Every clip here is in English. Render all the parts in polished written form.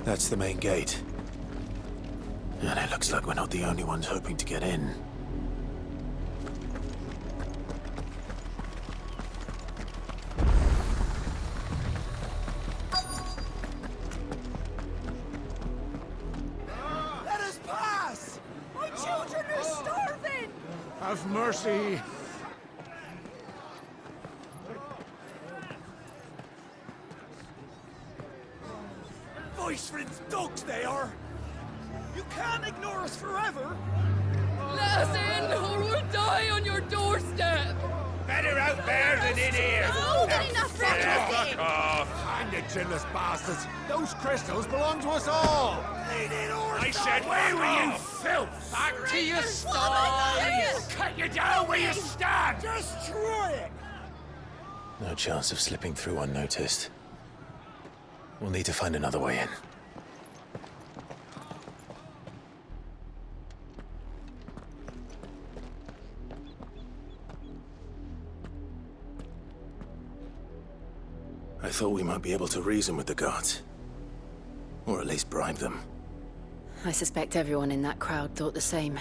That's the main gate. And it looks like we're not the only ones hoping to get in. Let us pass! My children are starving! Have mercy! Voice-rinsed dogs they are! You can't ignore us forever! Let us in, or we'll die on your doorstep! Better out there than in here! Oh, good enough for Fuck off! Hang the chinless bastards! Those crystals belong to us all! I said, where were you, filth? Back to your stall! Cut you down where you stand! Destroy it! No chance of slipping through unnoticed. We'll need to find another way in. I thought we might be able to reason with the guards. Or at least bribe them. I suspect everyone in that crowd thought the same.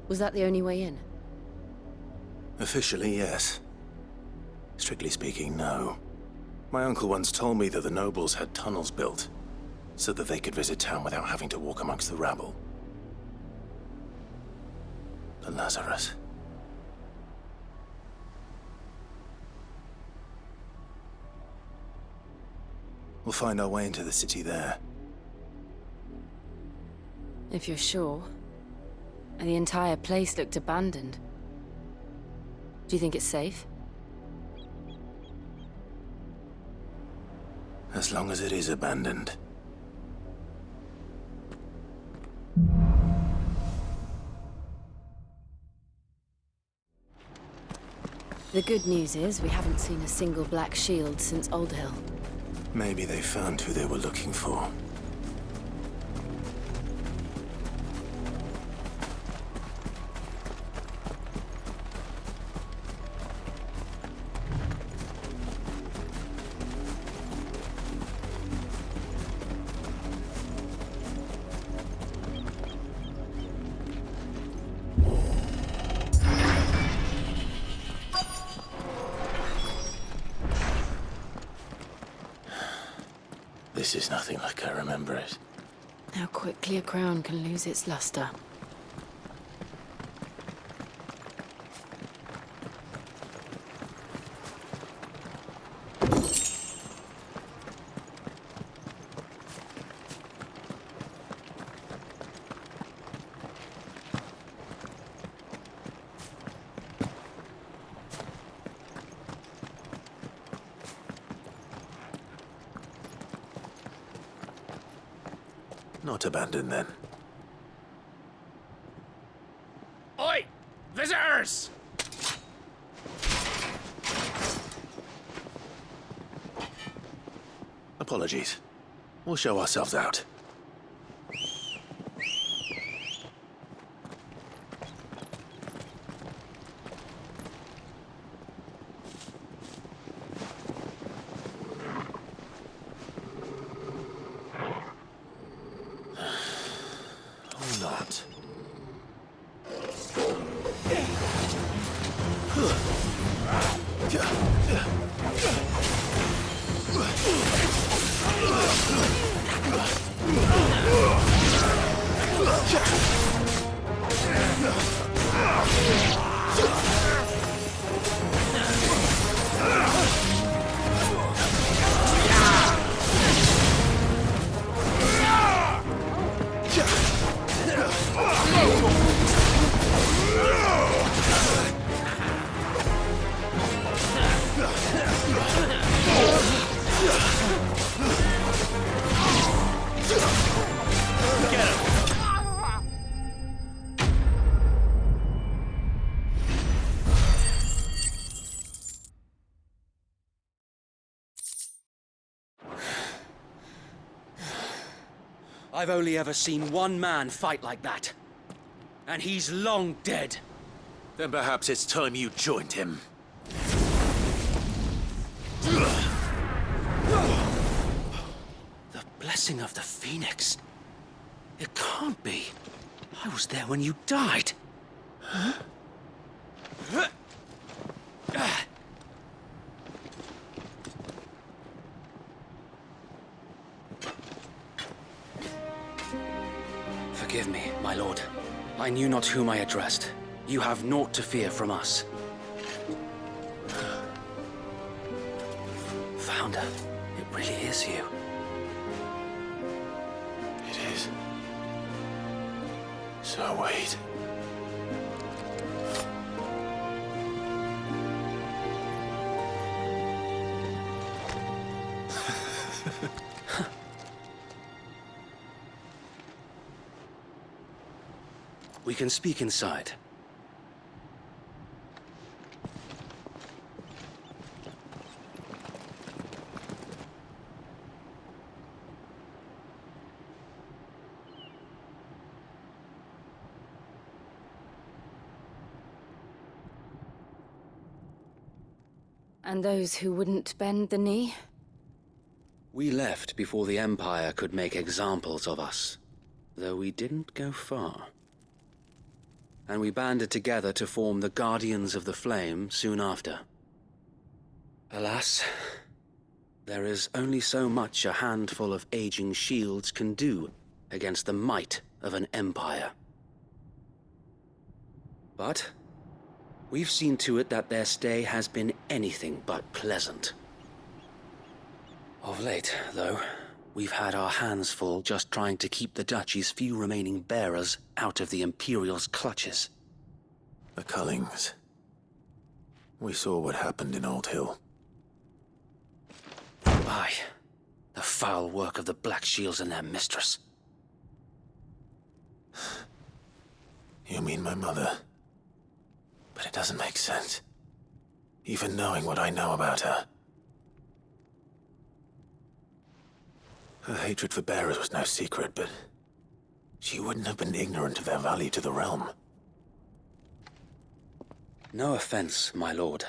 Was that the only way in? Officially, yes. Strictly speaking, no. My uncle once told me that the nobles had tunnels built, so that they could visit town without having to walk amongst the rabble. The Lazarus. We'll find our way into the city there. If you're sure. The entire place looked abandoned. Do you think it's safe? As long as it is abandoned. The good news is we haven't seen a single black shield since Old Hill. Maybe they found who they were looking for. This is nothing like I remember it. How quickly a crown can lose its luster. Not abandoned, then. Oi! Visitors! Apologies. We'll show ourselves out. Not. I've only ever seen one man fight like that. And he's long dead. Then perhaps it's time you joined him. The blessing of the Phoenix. It can't be. I was there when you died. Forgive me, my lord. I knew not whom I addressed. You have naught to fear from us. Founder, it really is you. It is. So wait. We can speak inside. And those who wouldn't bend the knee? We left before the Empire could make examples of us, though we didn't go far. And we banded together to form the Guardians of the Flame soon after. Alas, there is only so much a handful of aging shields can do against the might of an empire. But we've seen to it that their stay has been anything but pleasant. Of late, though, we've had our hands full just trying to keep the Duchy's few remaining bearers out of the Imperial's clutches. The Cullings. We saw what happened in Old Hill. Aye, the foul work of the Black Shields and their mistress. You mean my mother? But it doesn't make sense. Even knowing what I know about her. Her hatred for bearers was no secret, but she wouldn't have been ignorant of their value to the realm. No offense, my lord,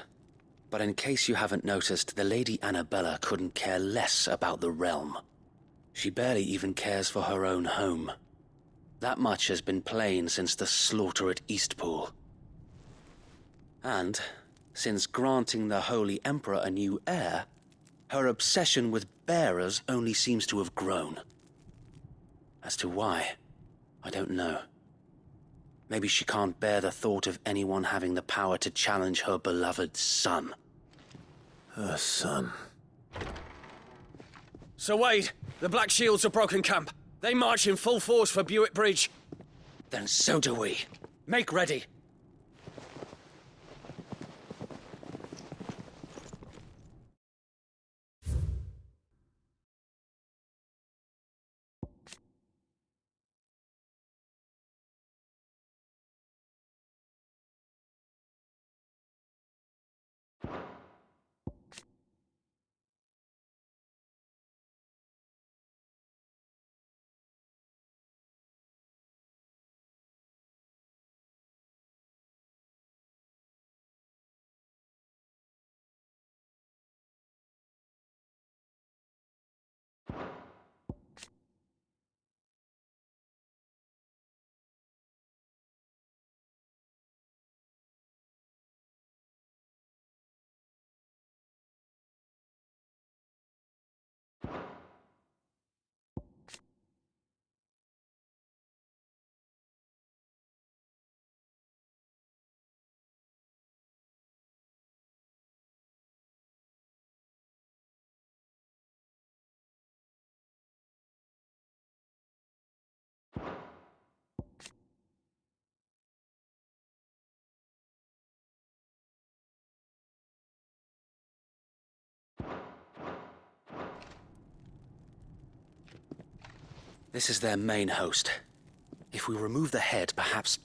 but in case you haven't noticed, the Lady Annabella couldn't care less about the realm. She barely even cares for her own home. That much has been plain since the slaughter at Eastpool. And, since granting the Holy Emperor a new heir, her obsession with bearers only seems to have grown. As to why, I don't know. Maybe she can't bear the thought of anyone having the power to challenge her beloved son. Her son. Sir Wade, the Black Shields have broken camp. They march in full force for Buick Bridge. Then so do we. Make ready. This is their main host. If we remove the head, perhaps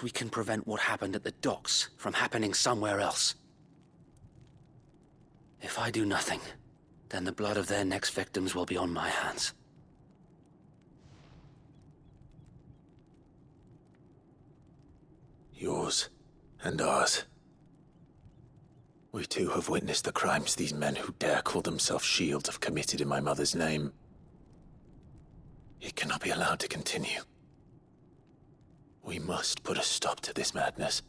we can prevent what happened at the docks from happening somewhere else. If I do nothing, then the blood of their next victims will be on my hands. Yours and ours. We too have witnessed the crimes these men who dare call themselves shields have committed in my mother's name. It cannot be allowed to continue. We must put a stop to this madness.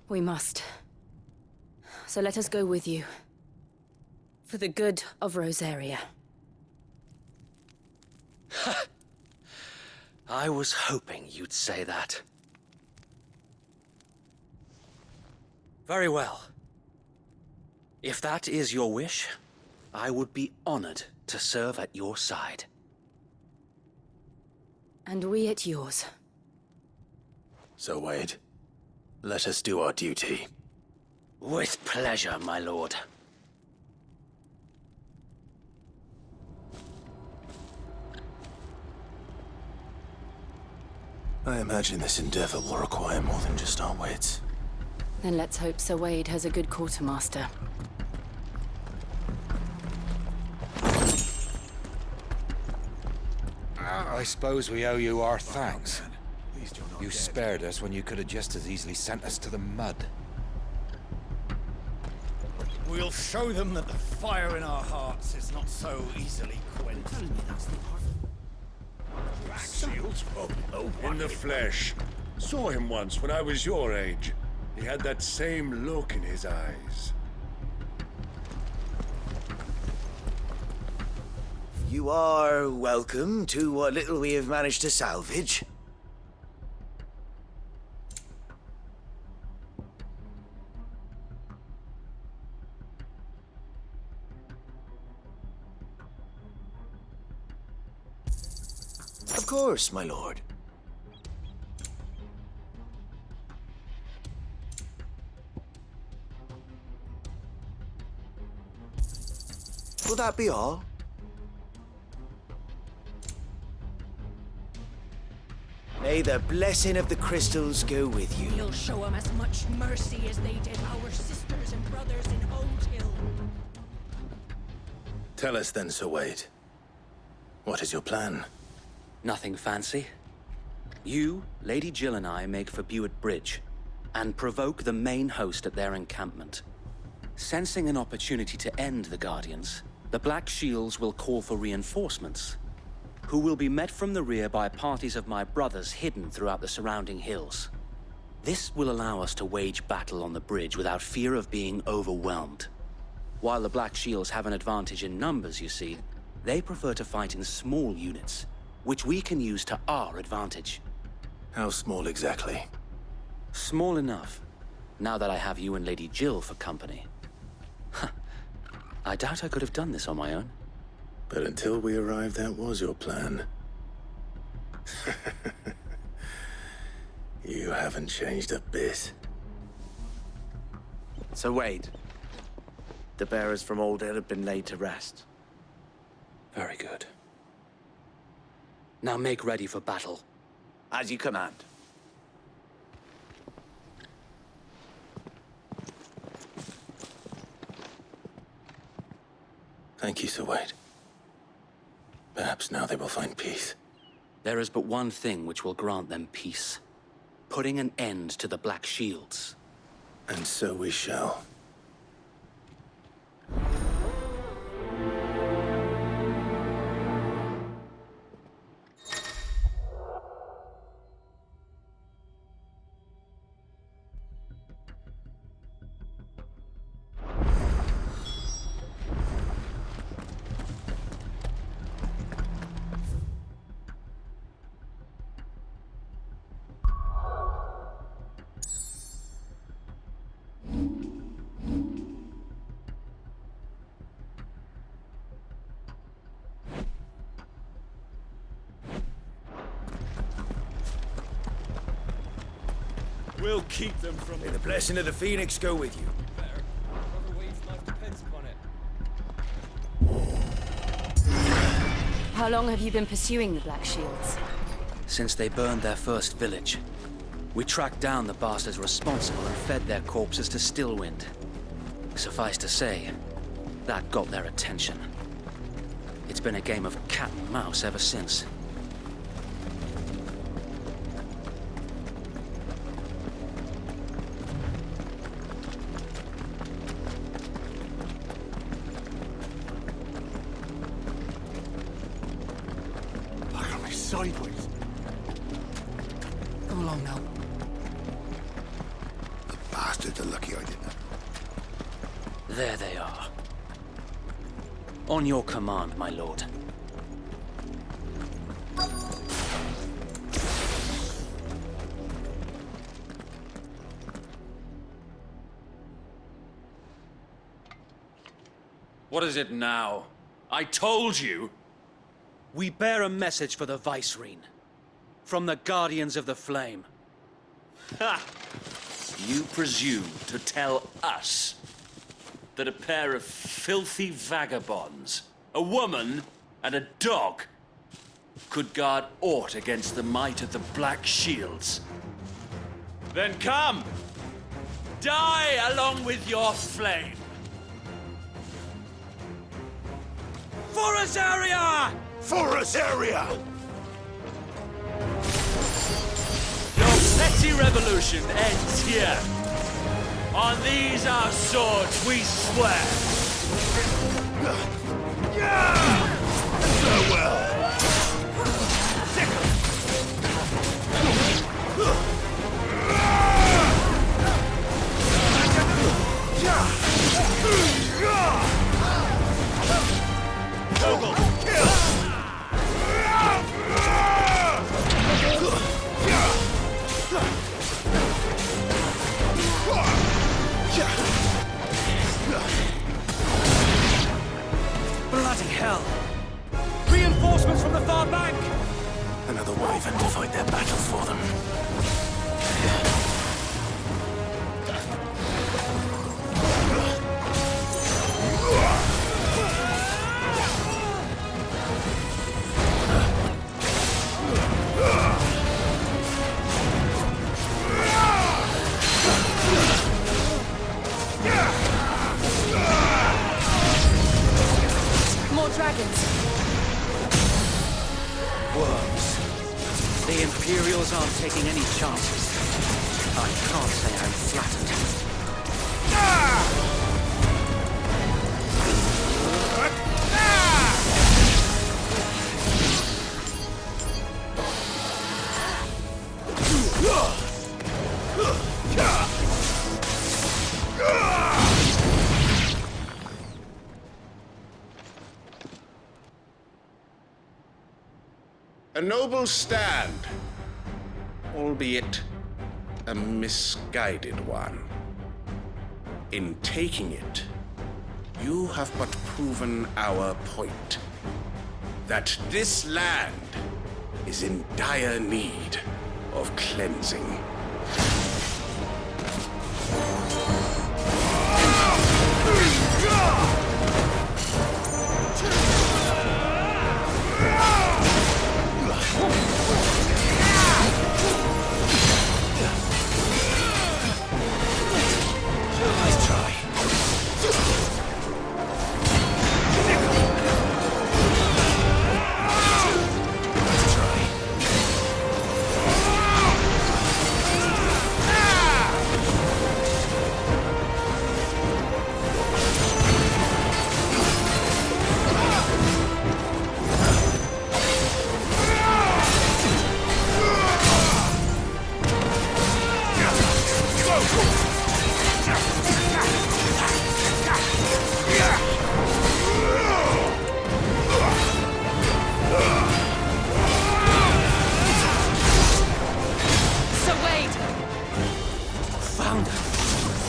We must. So let us go with you. For the good of Rosaria. I was hoping you'd say that. Very well. If that is your wish, I would be honored to serve at your side. And we at yours. So, Wade, let us do our duty. With pleasure, my lord. I imagine this endeavor will require more than just our wits. Then let's hope Sir Wade has a good quartermaster. I suppose we owe you our thanks. You spared us when you could have just as easily sent us to the mud. We'll show them that the fire in our hearts is not so easily quenched. Black Shields? Oh, in the flesh. Saw him once when I was your age. He had that same look in his eyes. You are welcome to what little we have managed to salvage. Of course, my lord. Will that be all? May the blessing of the crystals go with you. You'll show them as much mercy as they did our sisters and brothers in Old Hill. Tell us then, Sir Wade. What is your plan? Nothing fancy. You, Lady Jill and I make for Buett Bridge, and provoke the main host at their encampment. Sensing an opportunity to end the Guardians, the Black Shields will call for reinforcements, who will be met from the rear by parties of my brothers hidden throughout the surrounding hills. This will allow us to wage battle on the bridge without fear of being overwhelmed. While the Black Shields have an advantage in numbers, you see, they prefer to fight in small units, which we can use to our advantage. How small exactly? Small enough, now that I have you and Lady Jill for company. I doubt I could have done this on my own. But until we arrived, that was your plan. You haven't changed a bit. So Wade, the bearers from Old Hill have been laid to rest. Very good. Now make ready for battle. As you command. Thank you, Sir Wade. Perhaps now they will find peace. There is but one thing which will grant them peace. Putting an end to the Black Shields. And so we shall. We'll keep them from May the blessing of the Phoenix go with you. Brother Wade's life depends upon it. How long have you been pursuing the Black Shields? Since they burned their first village, we tracked down the bastards responsible and fed their corpses to Stillwind. Suffice to say, that got their attention. It's been a game of cat and mouse ever since. sideways. Come along now. The bastards are lucky I didn't. There they are. On your command, my lord. What is it now? I told you! We bear a message for the Vicereine. From the Guardians of the Flame. Ha! You presume to tell us that a pair of filthy vagabonds, a woman and a dog, could guard aught against the might of the Black Shields? Then come! Die along with your flame! For Rosaria! For Rosaria! Your petty revolution ends here. On these our swords we swear. Farewell! Ogle, kill! Bloody hell! Reinforcements from the far bank! Another wyvern to fight their battles for them. More dragons. Worms. The Imperials aren't taking any chances. I can't say I'm flattered. A noble stand, albeit a misguided one. In taking it, you have but proven our point, that this land is in dire need of cleansing.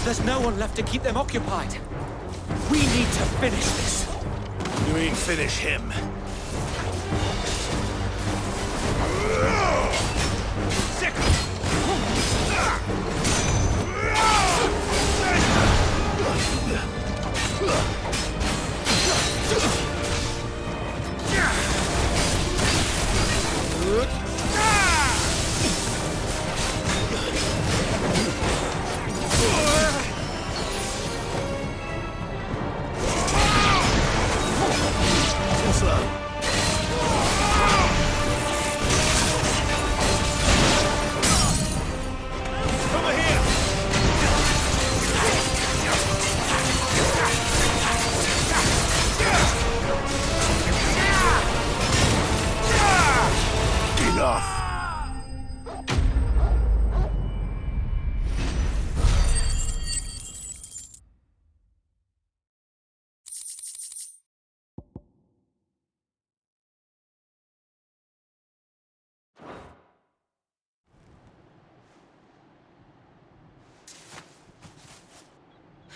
There's no one left to keep them occupied. We need to finish this. You mean finish him?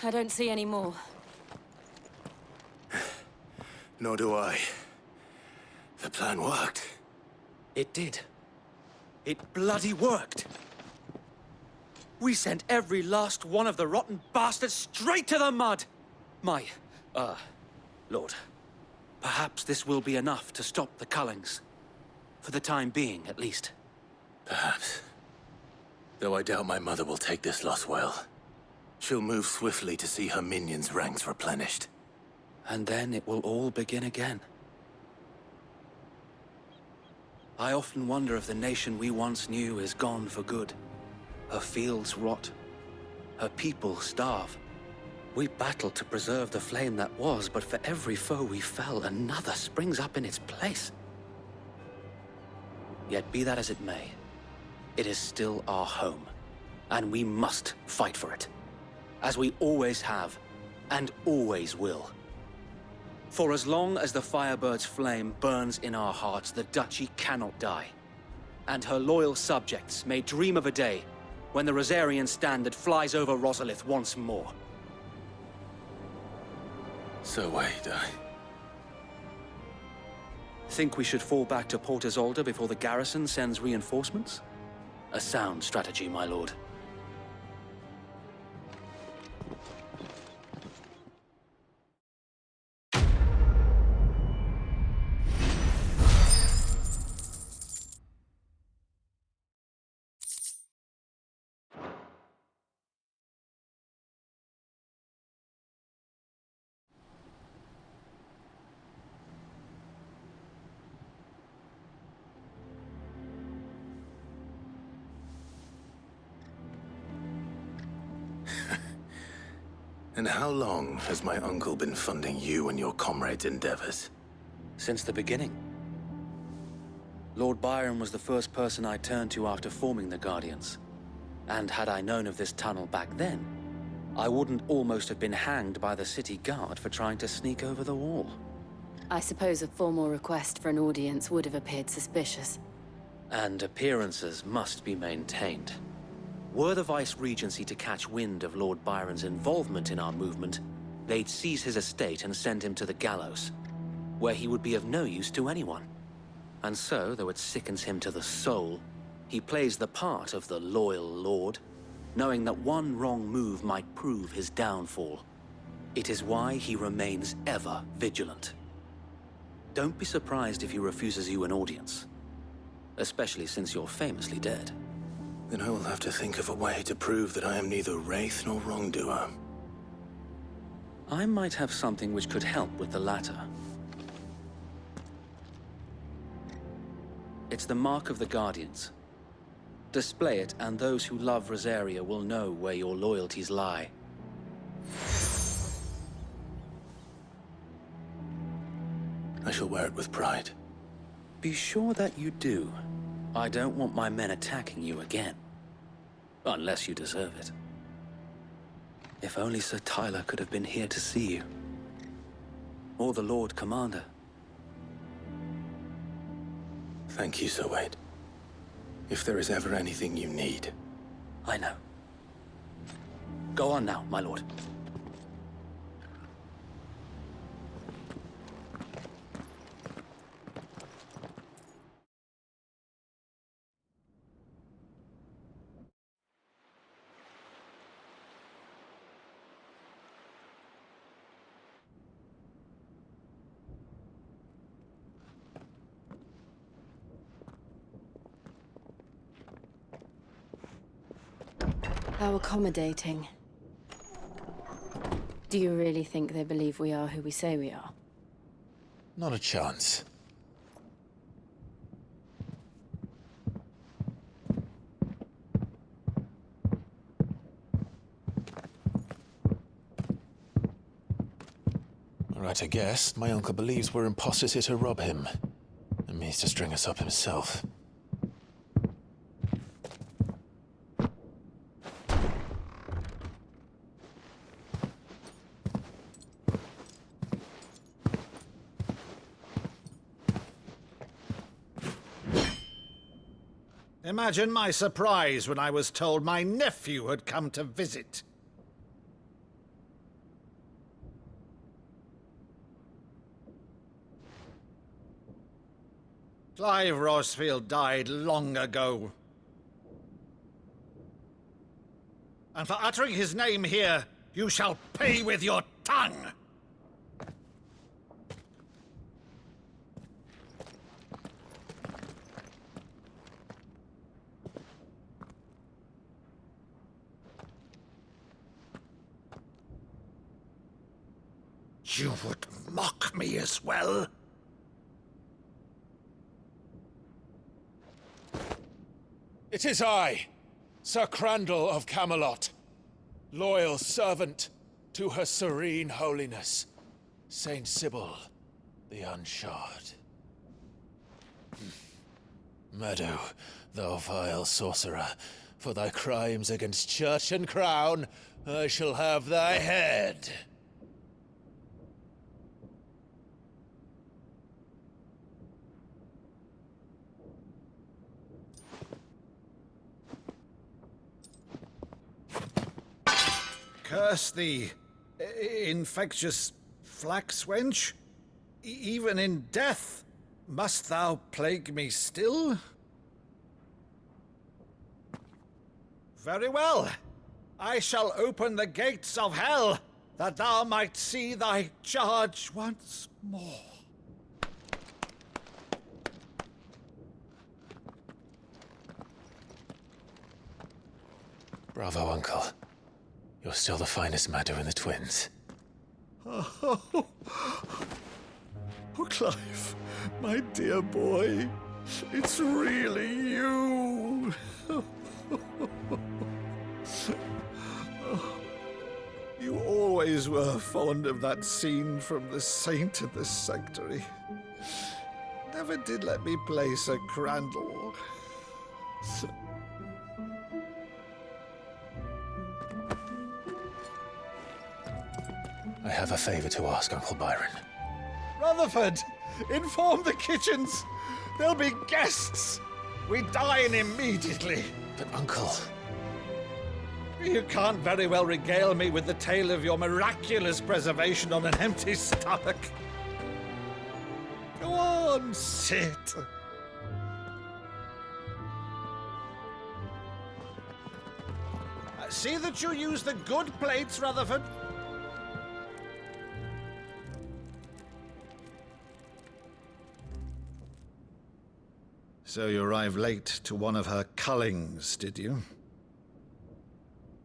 I don't see any more. Nor do I. The plan worked. It did. It bloody worked. We sent every last one of the rotten bastards straight to the mud! Lord, perhaps this will be enough to stop the Cullings. For the time being, at least. Perhaps. Though I doubt my mother will take this loss well. She'll move swiftly to see her minions' ranks replenished. And then it will all begin again. I often wonder if the nation we once knew is gone for good. Her fields rot. Her people starve. We battled to preserve the flame that was, but for every foe we fell, another springs up in its place. Yet be that as it may, it is still our home, and we must fight for it. As we always have, and always will. For as long as the Firebird's flame burns in our hearts, the Duchy cannot die. And her loyal subjects may dream of a day when the Rosarian standard flies over Rosalith once more. So wait, Think we should fall back to Port Isolde before the garrison sends reinforcements? A sound strategy, my lord. And how long has my uncle been funding you and your comrades' endeavors? Since the beginning. Lord Byron was the first person I turned to after forming the Guardians. And had I known of this tunnel back then, I wouldn't almost have been hanged by the city guard for trying to sneak over the wall. I suppose a formal request for an audience would have appeared suspicious. And appearances must be maintained. Were the Vice-Regency to catch wind of Lord Byron's involvement in our movement, they'd seize his estate and send him to the gallows, where he would be of no use to anyone. And so, though it sickens him to the soul, he plays the part of the loyal lord, knowing that one wrong move might prove his downfall. It is why he remains ever vigilant. Don't be surprised if he refuses you an audience, especially since you're famously dead. Then I will have to think of a way to prove that I am neither wraith nor wrongdoer. I might have something which could help with the latter. It's the mark of the Guardians. Display it, and those who love Rosaria will know where your loyalties lie. I shall wear it with pride. Be sure that you do. I don't want my men attacking you again. Unless you deserve it. If only Sir Tyler could have been here to see you. Or the Lord Commander. Thank you, Sir Wade. If there is ever anything you need. I know. Go on now, my lord. How accommodating. Do you really think they believe we are who we say we are? Not a chance. Right, I guess. My uncle believes we're imposters here to rob him. And means to string us up himself. Imagine my surprise when I was told my nephew had come to visit. Clive Rosfield died long ago. And for uttering his name here, you shall pay with your tongue! You would mock me as well? It is I, Sir Crandall of Camelot, loyal servant to Her Serene Holiness, Saint Sybil the Unshod. Meadow, thou vile sorcerer, for thy crimes against church and crown, I shall have thy head. Curse thee, infectious flax wench. Even in death, must thou plague me still? Very well. I shall open the gates of hell, that thou might see thy charge once more. Bravo, Uncle. You're still the finest Meadow in the twins. Oh, Clive, my dear boy, it's really you. You always were fond of that scene from The Saint and the Sanctuary. Never did let me play Sir Crandall. I have a favor to ask, Uncle Byron. Rutherford, inform the kitchens. There'll be guests. We dine immediately. But, Uncle... You can't very well regale me with the tale of your miraculous preservation on an empty stomach. Go on, sit. See that you use the good plates, Rutherford. So you arrived late to one of her cullings, did you?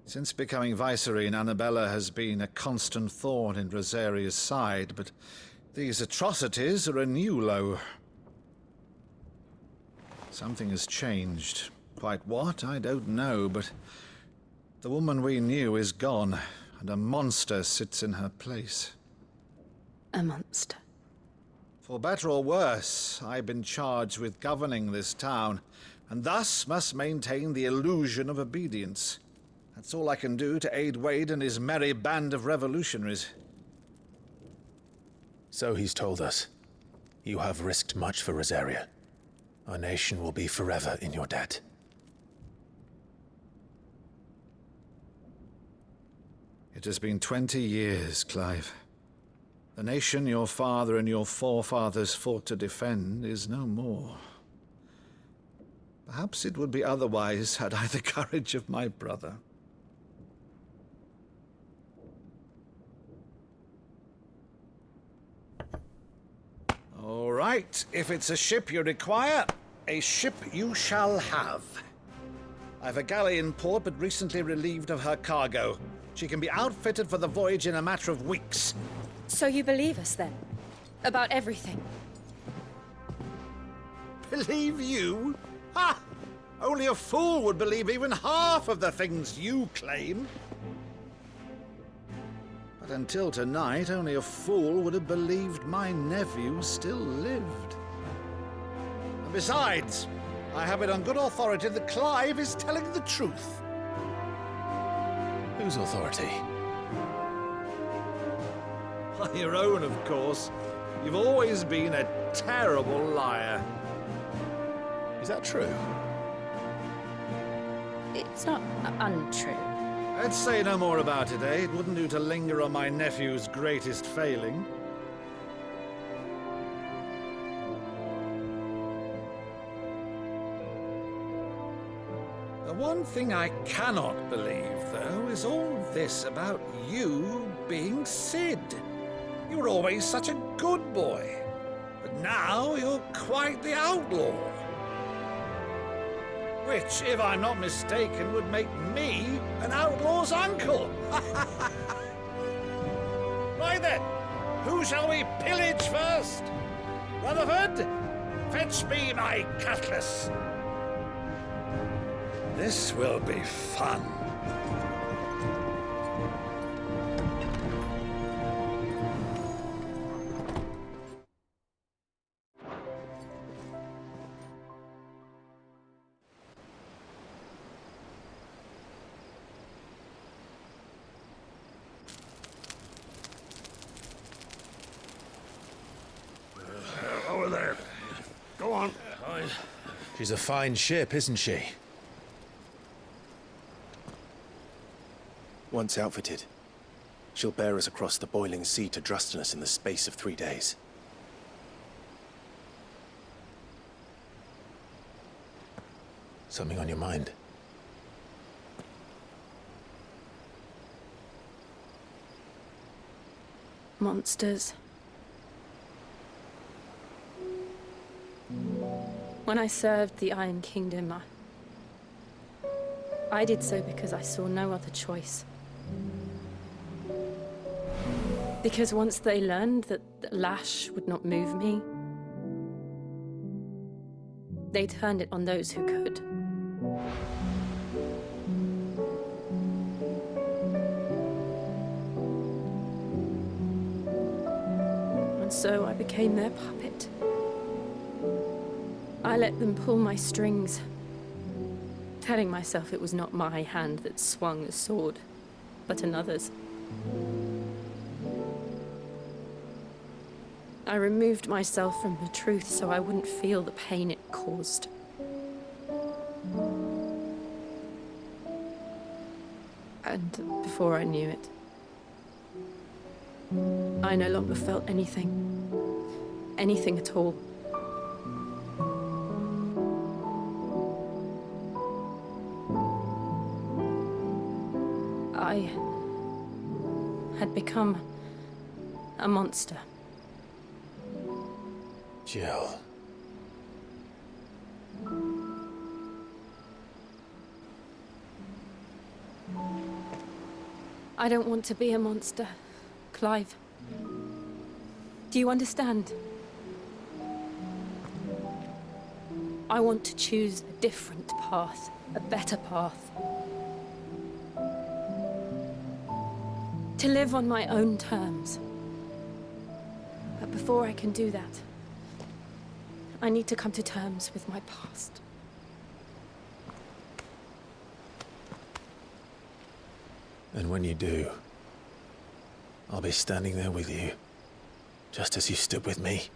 Since becoming Vicereine, Annabella has been a constant thorn in Rosaria's side, but these atrocities are a new low. Something has changed. Quite what, I don't know, but the woman we knew is gone, and a monster sits in her place. A monster. For better or worse, I've been charged with governing this town, and thus must maintain the illusion of obedience. That's all I can do to aid Wade and his merry band of revolutionaries. So he's told us. You have risked much for Rosaria. Our nation will be forever in your debt. It has been 20 years, Clive. The nation your father and your forefathers fought to defend is no more. Perhaps it would be otherwise had I the courage of my brother. All right, if it's a ship you require, a ship you shall have. I've a galley in port, but recently relieved of her cargo. She can be outfitted for the voyage in a matter of weeks. So you believe us, then? About everything? Believe you? Ha! Only a fool would believe even half of the things you claim. But until tonight, only a fool would have believed my nephew still lived. And besides, I have it on good authority that Clive is telling the truth. Whose authority? On your own, of course. You've always been a terrible liar. Is that true? It's not untrue. Let's say no more about it, eh? It wouldn't do to linger on my nephew's greatest failing. one thing I cannot believe, though, is all this about you being Sid. You were always such a good boy, but now you're quite the outlaw. Which, if I'm not mistaken, would make me an outlaw's uncle. Right then, who shall we pillage first? Rutherford, fetch me my cutlass. This will be fun. Over there. Go on. She's a fine ship, isn't she? Once outfitted, she'll bear us across the boiling sea to Drustinus in the space of 3 days. Something on your mind? Monsters. When I served the Iron Kingdom, I did so because I saw no other choice. Because once they learned that the lash would not move me, they turned it on those who could. And so I became their puppet. I let them pull my strings, telling myself it was not my hand that swung the sword, but another's. I removed myself from the truth so I wouldn't feel the pain it caused. And before I knew it, I no longer felt anything. Anything at all. I had become a monster. Jill. I don't want to be a monster, Clive. Do you understand? I want to choose a different path, a better path. To live on my own terms. But before I can do that, I need to come to terms with my past. And when you do, I'll be standing there with you, just as you stood with me.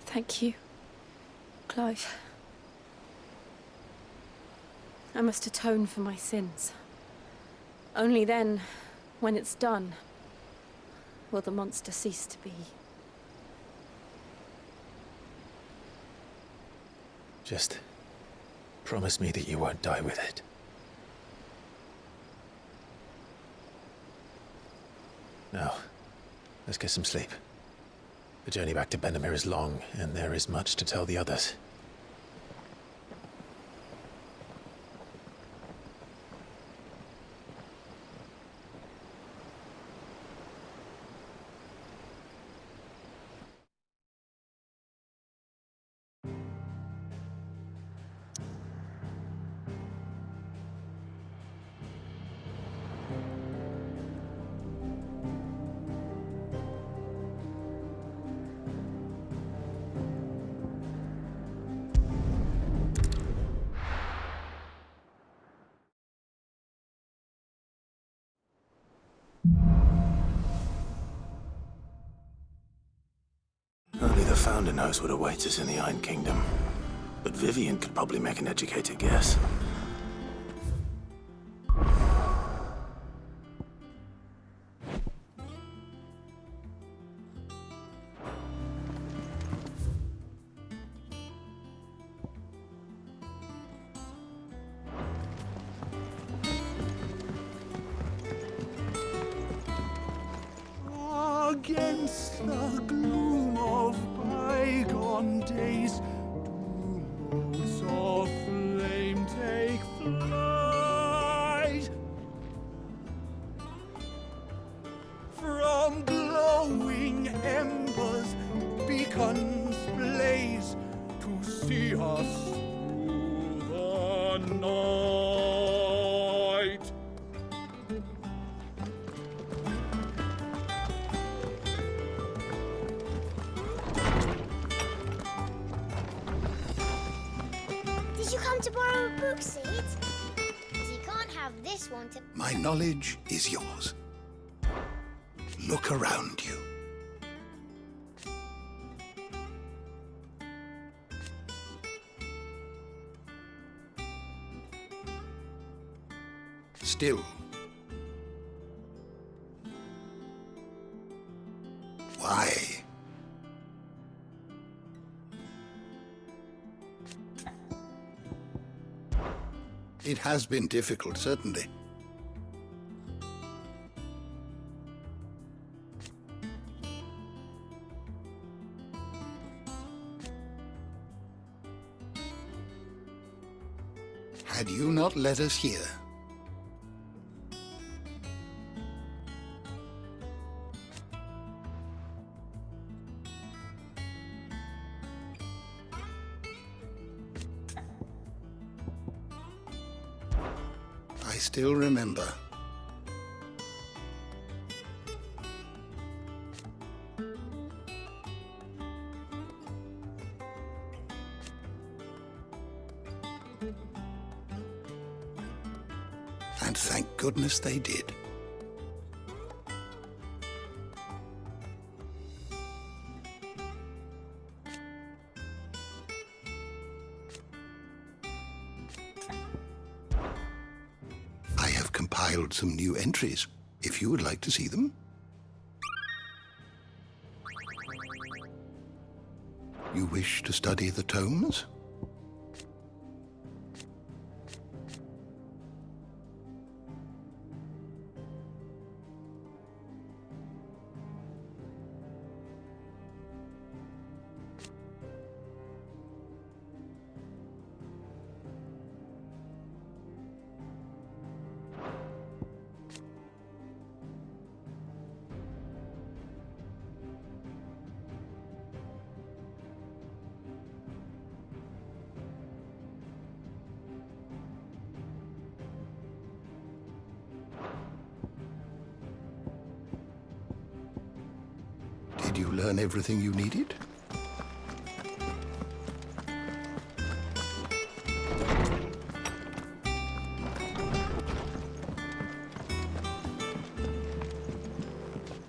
Thank you, Clive. I must atone for my sins. Only then, when it's done, will the monster cease to be. Just promise me that you won't die with it. Now, let's get some sleep. The journey back to Benamir is long, and there is much to tell the others. Only the Founder knows what awaits us in the Iron Kingdom. But Vivian could probably make an educated guess. days do motes of flame take flight. From glowing embers beacons blaze to see us through the night. Did you come to borrow a book, Sid? 'Cause you can't have this one to... My knowledge is yours. Look around you. Still. Why? It has been difficult, certainly. Had you not led us here, I still remember. And thank goodness they did. I have compiled some new entries, if you would like to see them. You wish to study the tomes? Did you learn everything you needed?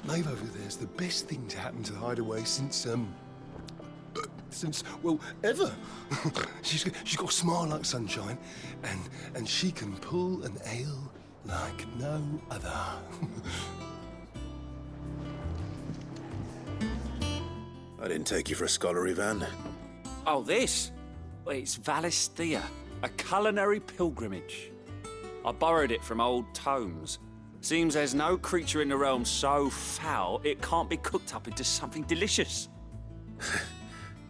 Maeve over there's the best thing to happen to the Hideaway since, well, ever. she's got a smile like sunshine, and she can pull an ale like no other. I didn't take you for a scholar, Ivan. Oh, this? Well, it's Valisthea, a culinary pilgrimage. I borrowed it from old tomes. Seems there's no creature in the realm so foul it can't be cooked up into something delicious.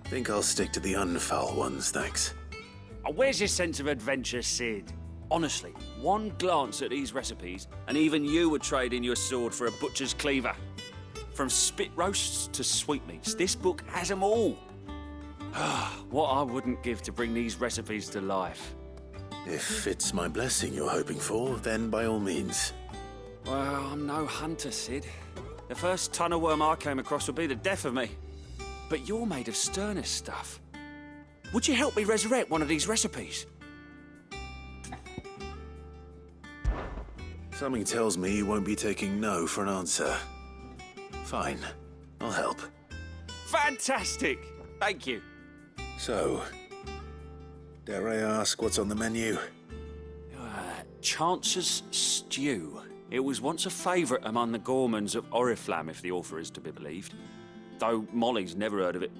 Think I'll stick to the unfoul ones, thanks. Oh, where's your sense of adventure, Sid? Honestly, one glance at these recipes, and even you would trade in your sword for a butcher's cleaver. From spit roasts to sweetmeats, this book has them all. What I wouldn't give to bring these recipes to life. If it's my blessing you're hoping for, then by all means. Well, I'm no hunter, Sid. The first ton of worm I came across would be the death of me. But you're made of sterner stuff. Would you help me resurrect one of these recipes? Something tells me you won't be taking no for an answer. Fine, I'll help. Fantastic! Thank you. So, dare I ask what's on the menu? Chance's Stew. It was once a favourite among the gourmands of Oriflamme, if the author is to be believed. Though Molly's never heard of it.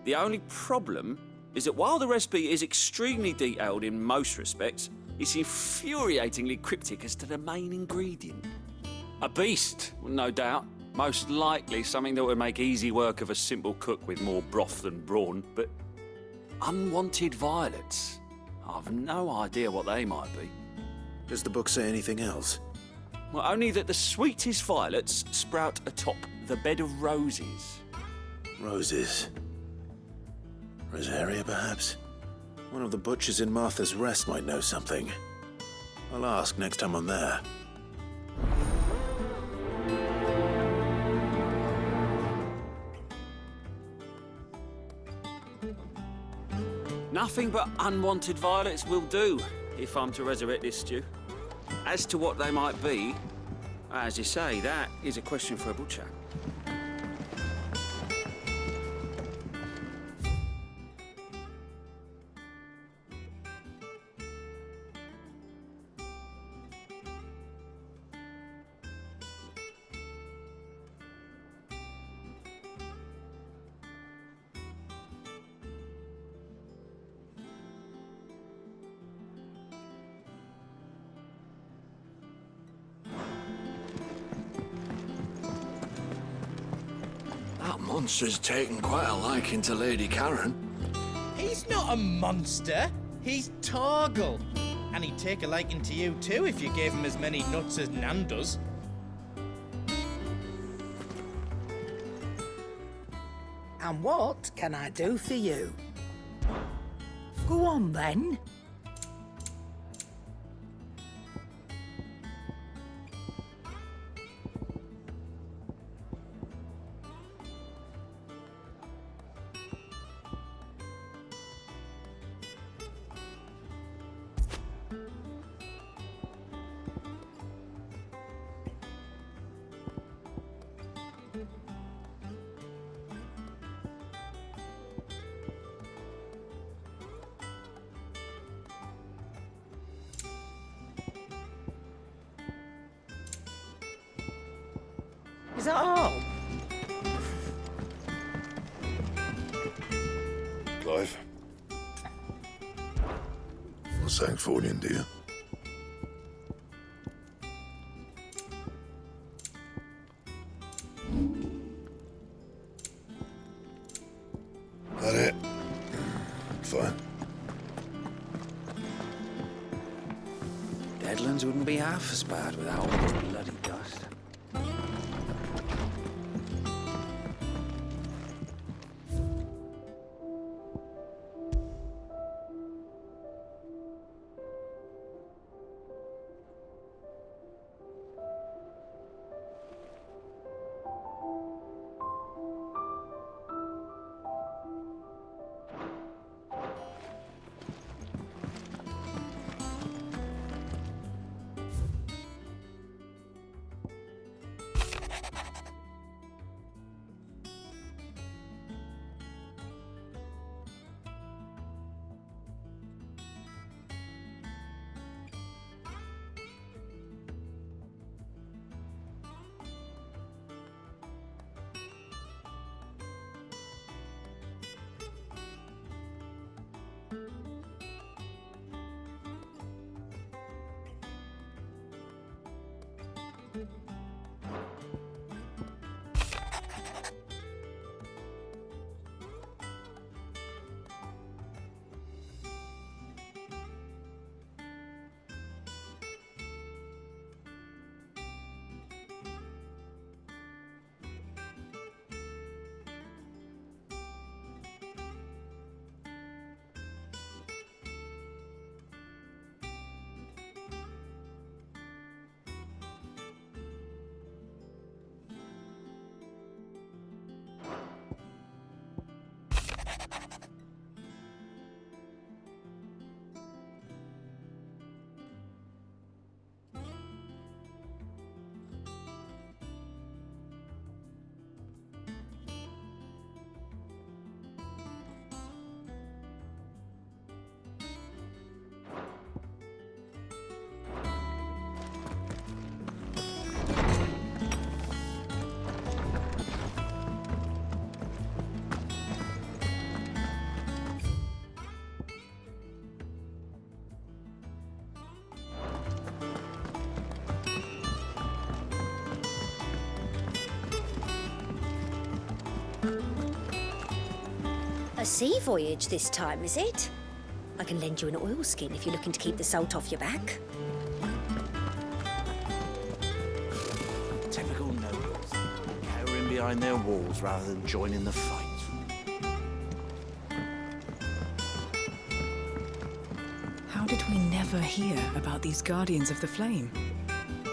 The only problem is that while the recipe is extremely detailed in most respects, it's infuriatingly cryptic as to the main ingredient. A beast, no doubt, Most likely something that would make easy work of a simple cook with more broth than brawn, but unwanted violets? I've no idea what they might be. Does the book say anything else? Well, only that the sweetest violets sprout atop the bed of roses. Roses. Rosaria, perhaps? One of the butchers in Martha's Rest might know something. I'll ask next time I'm there. Nothing but unwanted violets will do, if I'm to resurrect this stew. As to what they might be, as you say, that is a question for a butcher. That monster's taken quite a liking to Lady Karen. He's not a monster. He's Torgal. And he'd take a liking to you too if you gave him as many nuts as Nan does. And what can I do for you? Go on then. Is that all? Clive? A Sancthornian, do you? That it? Fine. Deadlands wouldn't be half as bad without all this bloody dust. A sea voyage this time, is it? I can lend you an oilskin if you're looking to keep the salt off your back. Typical nobles, cowering behind their walls rather than joining the fight. How did we never hear about these Guardians of the Flame?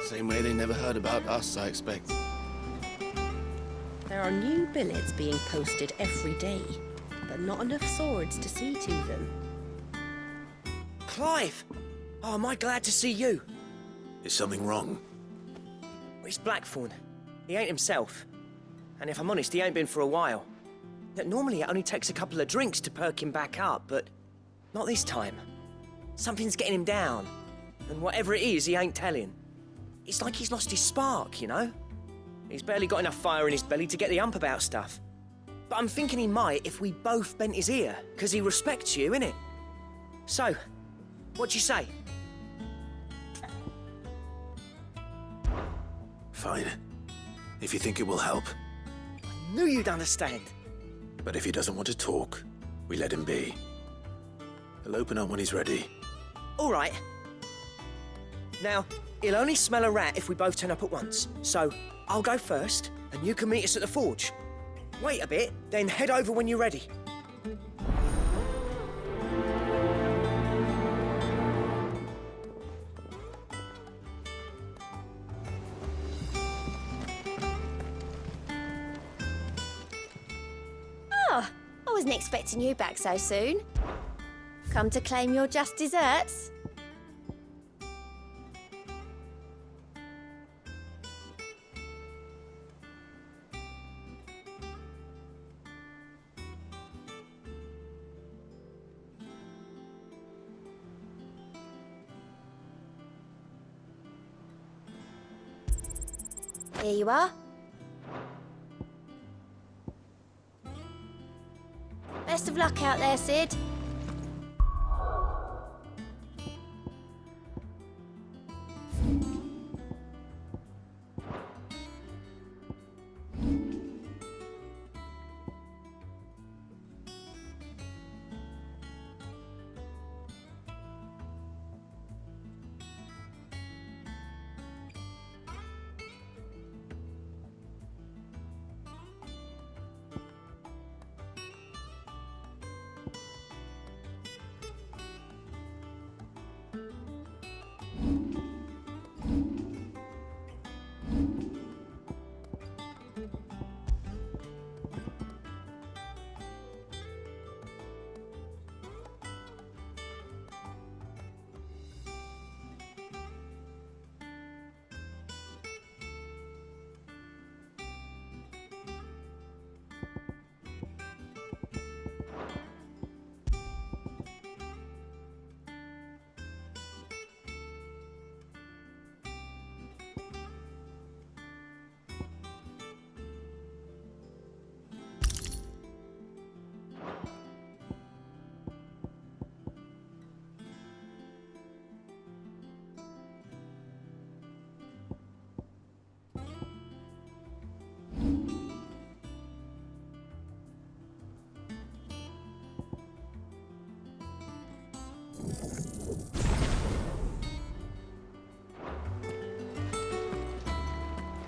Same way they never heard about us, I expect. There are new billets being posted every day, but not enough swords to see to them. Clive! Oh, am I glad to see you? Is something wrong? It's Blackthorn. He ain't himself. And if I'm honest, he ain't been for a while. That normally it only takes a couple of drinks to perk him back up, but not this time. Something's getting him down. And whatever it is, he ain't telling. It's like he's lost his spark, you know? He's barely got enough fire in his belly to get the ump about stuff. But I'm thinking he might if we both bent his ear, because he respects you, innit? So, what'd you say? Fine. If you think it will help. I knew you'd understand. But if he doesn't want to talk, we let him be. He'll open up when he's ready. All right. Now, he'll only smell a rat if we both turn up at once. So, I'll go first, and you can meet us at the forge. Wait a bit, then head over when you're ready. Oh, I wasn't expecting you back so soon. Come to claim your just desserts? Here you are. Best of luck out there, Sid.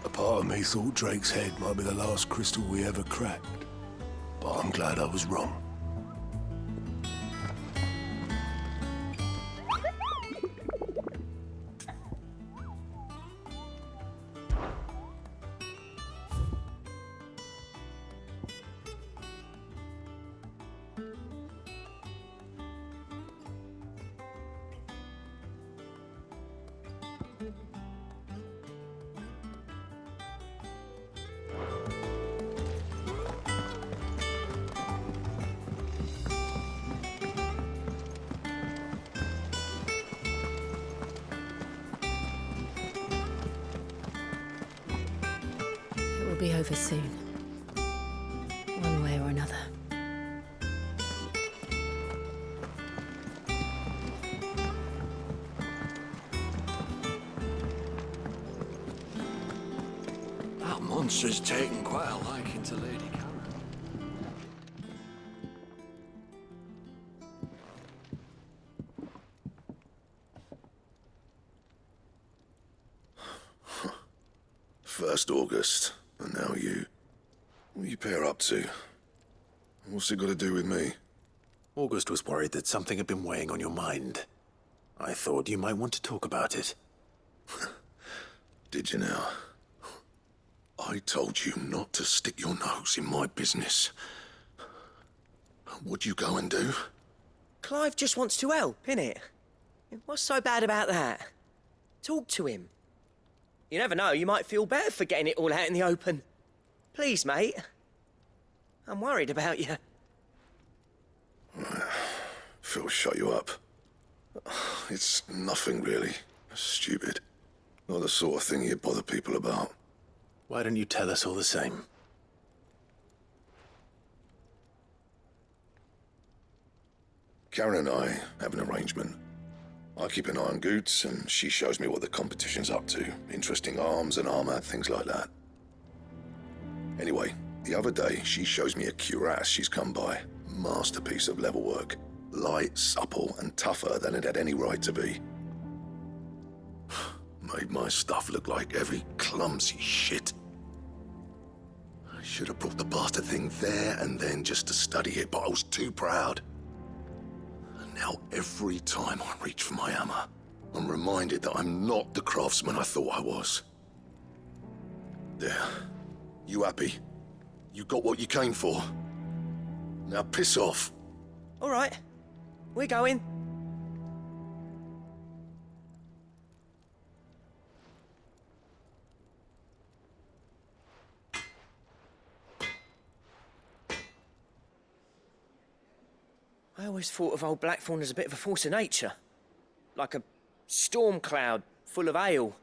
A part of me thought Drake's head might be the last crystal we ever cracked. But I'm glad I was wrong. It will be over soon. One way or another. That monster's taken quite a liking to Lady Karen. First August, and now you. What are you pair up to? What's it got to do with me? August was worried that something had been weighing on your mind. I thought you might want to talk about it. Did you now? I told you not to stick your nose in my business. What'd you go and do? Clive just wants to help, innit? What's so bad about that? Talk to him. You never know, you might feel better for getting it all out in the open. Please, mate. I'm worried about you. Phil shut you up. It's nothing really. Stupid. Not the sort of thing you bother people about. Why don't you tell us all the same? Karen and I have an arrangement. I keep an eye on Goots, and she shows me what the competition's up to. Interesting arms and armor, things like that. Anyway, the other day, she shows me a cuirass she's come by. Masterpiece of level work. Light, supple, and tougher than it had any right to be. Made my stuff look like every clumsy shit. I should have brought the bastard thing there and then just to study it, but I was too proud. And now every time I reach for my hammer, I'm reminded that I'm not the craftsman I thought I was. There. You happy? You got what you came for. Now piss off. All right. We're going. I always thought of old Blackthorn as a bit of a force of nature. Like a storm cloud full of ale.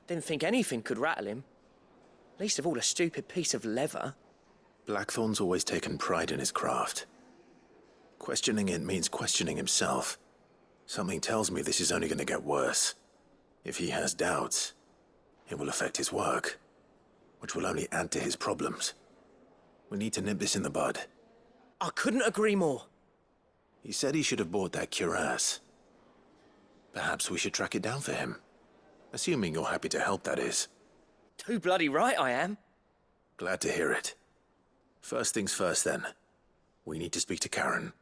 Didn't think anything could rattle him. Least of all a stupid piece of leather. Blackthorn's always taken pride in his craft. Questioning it means questioning himself. Something tells me this is only going to get worse. If he has doubts, it will affect his work, which will only add to his problems. We need to nip this in the bud. I couldn't agree more. He said he should have bought that cuirass. Perhaps we should track it down for him. Assuming you're happy to help, that is. Too bloody right I am. Glad to hear it. First things first, then. We need to speak to Karen.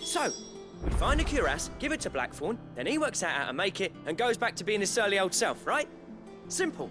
So, we find a cuirass, give it to Blackthorn, then he works out how to make it and goes back to being his surly old self, right? Simple.